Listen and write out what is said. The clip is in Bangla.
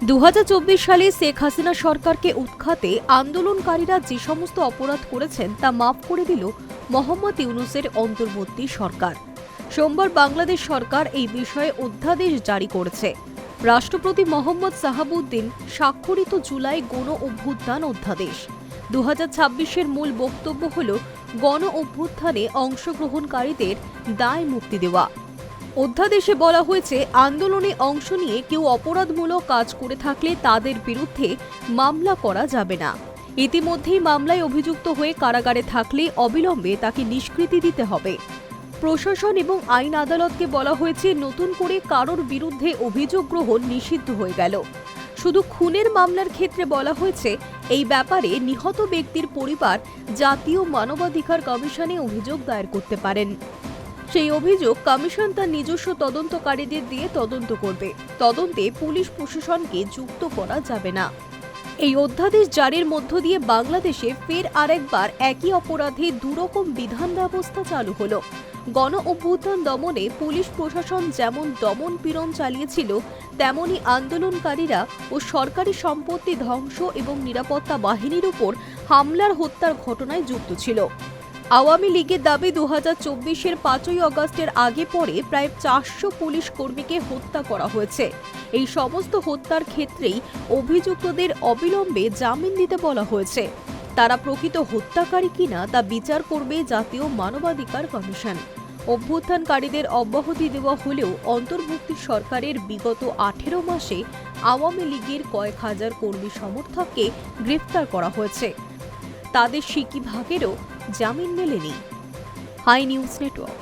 2024 সালে শেখ হাসিনা সরকারকে উৎখাতে আন্দোলনকারীরা যে সমস্ত অপরাধ করেছেন তা মাফ করে দিল মোহাম্মদ ইউনূসের অন্তর্বর্তী সরকার। সোমবার বাংলাদেশ সরকার এই বিষয়ে অধ্যাদেশ জারি করেছে। রাষ্ট্রপতি মোহাম্মদ সাহাবউদ্দিন স্বাক্ষরিত জুলাই গণ অভ্যুত্থান অধ্যাদেশ 2026-এর মূল বক্তব্য হল গণ অভ্যুত্থানে অংশগ্রহণকারীদের দায় মুক্তি দেওয়া। অধ্যাদেশে বলা হয়েছে, আন্দোলনে অংশ নিয়ে কেউ অপরাধমূলক কাজ করে থাকলে তাদের বিরুদ্ধে মামলা করা যাবে না। ইতিমধ্যেই মামলায় অভিযুক্ত হয়ে কারাগারে থাকলে অবিলম্বে তাকে নিষ্কৃতি দিতে হবে। প্রশাসন এবং আইন আদালতকে বলা হয়েছে, নতুন করে কারোর বিরুদ্ধে অভিযোগ গ্রহণ নিষিদ্ধ হয়ে গেল। শুধু খুনের মামলার ক্ষেত্রে বলা হয়েছে, এই ব্যাপারে নিহত ব্যক্তির পরিবার জাতীয় মানবাধিকার কমিশনে অভিযোগ দায়ের করতে পারেন। সেই অভিযোগ কমিশন তার নিজস্ব তদন্তকারীদের দিয়ে তদন্ত করবে। তদন্তে পুলিশ প্রশাসনকে যুক্ত করা যাবে না। এই অধ্যাদেশ জারির মধ্য দিয়ে বাংলাদেশে ফের আরেকবার একই অপরাধে দুরকম বিধান ব্যবস্থা চালু হলো। গণ অভ্যুত্থান দমনে পুলিশ প্রশাসন যেমন দমন পীড়ন চালিয়েছিল, তেমনি আন্দোলনকারীরা ও সরকারি সম্পত্তি ধ্বংস এবং নিরাপত্তা বাহিনীর উপর হামলার হত্যার ঘটনায় যুক্ত ছিল। আওয়ামী লীগের দাবি 2024-এর 5ই আগস্টের আগে পরে প্রায় 400 পুলিশ কর্মীকে হত্যা করা হয়েছে। এই সমস্ত হত্যার ক্ষেত্রেই অভিযুক্তদের অবিলম্বে জামিন দিতে বলা হয়েছে। তারা প্রকৃত হত্যাকারী কিনা তা বিচার করবে জাতীয় মানবাধিকার কমিশন। অভ্যুত্থানকারীদের অব্যাহতি দেওয়া হলেও অন্তর্বর্তী সরকারের বিগত 18 মাসে আওয়ামী লীগের কয়েক হাজার কর্মী সমর্থককে গ্রেফতার করা হয়েছে। তাদের 60 ভাগেরও জামিন মেলেনি। Hi news network.